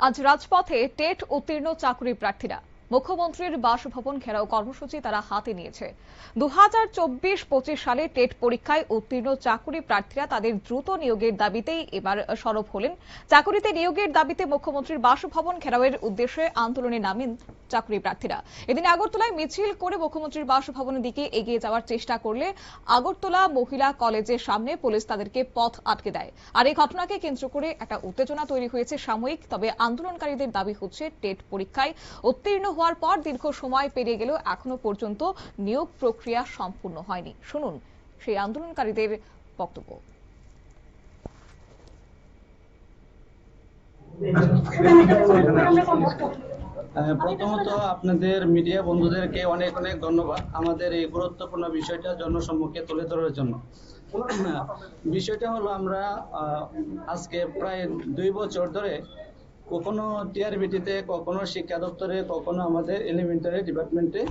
আজ রাজপথে টেট উত্তীর্ণ চাকরি প্রার্থীরা মুখ্যমন্ত্রীর বাসভবন ঘেরাও কর্মসূচি তারা হাতে নিয়েছে। 2024-25 সালে টেট পরীক্ষায় উত্তীর্ণ চাকরি প্রার্থীরা তাদের দ্রুত নিয়োগের দাবিতেই এবার সরব হলেন। চাকরিতে নিয়োগের দাবিতে মুখ্যমন্ত্রীর বাসভবন ঘেরাওয়ের উদ্দেশ্যে আন্দোলনে নামেন চাকরি প্রার্থীরা। এদিন আগরতলায় মিছিল করে মুখ্যমন্ত্রীর বাসভবনের দিকে এগিয়ে যাওয়ার চেষ্টা করলে আগরতলা মহিলা কলেজের সামনে পুলিশ তাদেরকে পথ আটকে দেয়। আর এই ঘটনাকে কেন্দ্র করে একটা উত্তেজনা তৈরি হয়েছে সাময়িক। তবে আন্দোলনকারীদের দাবি হচ্ছে টেট পরীক্ষায় উত্তীর্ণ হওয়ার পর দীর্ঘ সময় পেরিয়ে গেলেও এখনো পর্যন্ত নিয়োগ প্রক্রিয়া সম্পূর্ণ হয়নি। শুনুন সেই আন্দোলনকারীদের বক্তব্য। প্রথমত আপনাদের মিডিয়া বন্ধুদেরকে অনেক অনেক ধন্যবাদ আমাদের এই গুরুত্বপূর্ণ বিষয়টা জনসম্মুখে তুলে ধরার জন্য। বিষয়টা হলো আমরা আজকে প্রায় 2 বছর ধরে কখনো টিআরবিটিতে, কখনো শিক্ষা দপ্তরে, কখনো আমাদের এলিমেন্টারি ডিপার্টমেন্টে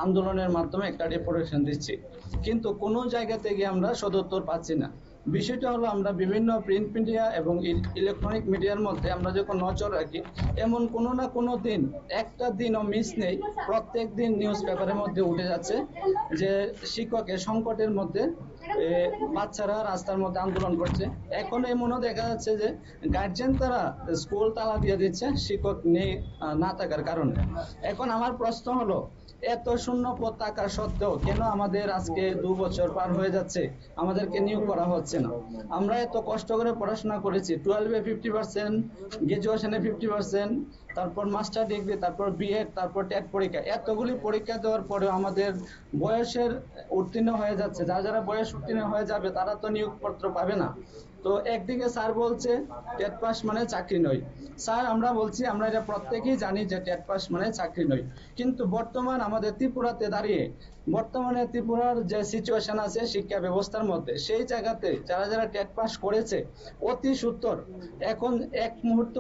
আন্দোলনের মাধ্যমে একটা ডেপুটেশন দিচ্ছি, কিন্তু কোনো জায়গা থেকে আমরা সদুত্তর পাচ্ছি না। বিষয়টা হলো আমরা বিভিন্ন প্রিন্ট মিডিয়া এবং ইলেকট্রনিক মিডিয়ার মধ্যে আমরা যখন নজর রাখি, এমন কোনো না কোনো দিন, একটা দিনও মিস নেই, প্রত্যেক দিন নিউজ পেপারের মধ্যে উঠে যাচ্ছে যে শিক্ষকের সংকটের মধ্যে বাচ্চারা রাস্তার মধ্যে আন্দোলন করছে। এখন এমনও দেখা যাচ্ছে যে গার্জেন তারা স্কুল তালা দিয়ে দিচ্ছে শিক্ষক নেই না থাকার কারণে। এখন আমার প্রশ্ন হলো, এত শূন্য পদ থাকা সত্ত্বেও কেন আমাদের আজকে 2 বছর পার হয়ে যাচ্ছে আমাদেরকে নিয়োগ করা হচ্ছে না? আমরা এত কষ্ট করে পড়াশোনা করেছি, 12-এ 50%, গ্রাজুয়েশনে 50%, তারপর মাস্টার ডিগ্রি, তারপর বিএড, তারপর টেট পরীক্ষা, এতগুলি পরীক্ষা দেওয়ার পরেও আমাদের বয়সের উত্তীর্ণ হয়ে যাচ্ছে। যারা বয়স উত্তীর্ণ হয়ে যাবে তারা তো নিয়োগপত্র পাবে না। তো একদিকে স্যার বলছে টেট পাস মানে চাকরি নয়। স্যার, আমরা বলছি, আমরা এটা প্রত্যেকেই জানি যে টেট পাস মানে চাকরি নয়, কিন্তু বর্তমান আমাদের ত্রিপুরাতে দাঁড়িয়ে বর্তমানে ত্রিপুরার যে সিচুয়েশন আছে শিক্ষা ব্যবস্থার মধ্যে, সেই জায়গাতে যারা টেট পাস করেছে অতি সত্বর এখন এক মুহূর্ত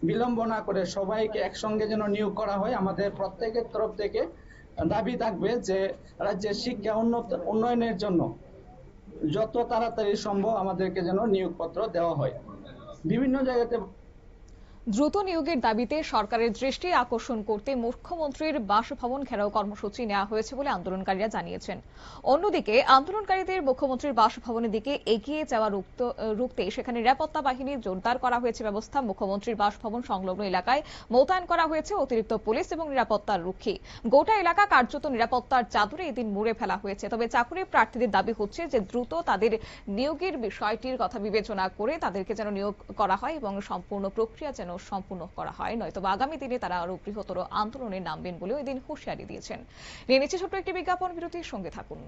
বিলম্ব না করে সবাইকে একসঙ্গে যেন নিয়োগ করা হয়। আমাদের প্রত্যেকের তরফ থেকে দাবি থাকবে যে রাজ্যের শিক্ষা উন্নয়নের জন্য যত তাড়াতাড়ি সম্ভব আমাদেরকে যেন নিয়োগপত্র দেওয়া হয়। বিভিন্ন জায়গাতে দ্রুত নিয়োগের দাবিতে সরকারের দৃষ্টি আকর্ষণ করতে মুখ্যমন্ত্রীর বাসভবন ঘেরাও কর্মসূচি নেওয়া হয়েছে বলে আন্দোলনকারীরা জানিয়েছেন। অন্যদিকে আন্দোলনকারীদের মুখ্যমন্ত্রীর বাসভবনের দিকে এগিয়ে যাওয়া রুখতে সেখানে নিরাপত্তা বাহিনী জোরদার করা হয়েছে ব্যবস্থা। মুখ্যমন্ত্রীর বাসভবন সংলগ্ন এলাকায় মোতায়েন করা হয়েছে অতিরিক্ত পুলিশ এবং নিরাপত্তার রক্ষী। গোটা এলাকা কার্যত নিরাপত্তার চাদরে এদিন মুড়ে ফেলা হয়েছে। তবে চাকরি প্রার্থীদের দাবি হচ্ছে যে দ্রুত তাদের নিয়োগের বিষয়টির কথা বিবেচনা করে তাদেরকে যেন নিয়োগ করা হয় এবং সম্পূর্ণ প্রক্রিয়া যেন সম্পূর্ণ করা হয়, নয়তো আগামী দিনে তারা আরো বৃহত্তর আন্দোলনে নামবেন বলেও এদিন হুঁশিয়ারি দিয়েছেন। নিয়ে নিচ্ছে ছোট্ট একটি বিজ্ঞাপন বিরতির সঙ্গে থাকুন।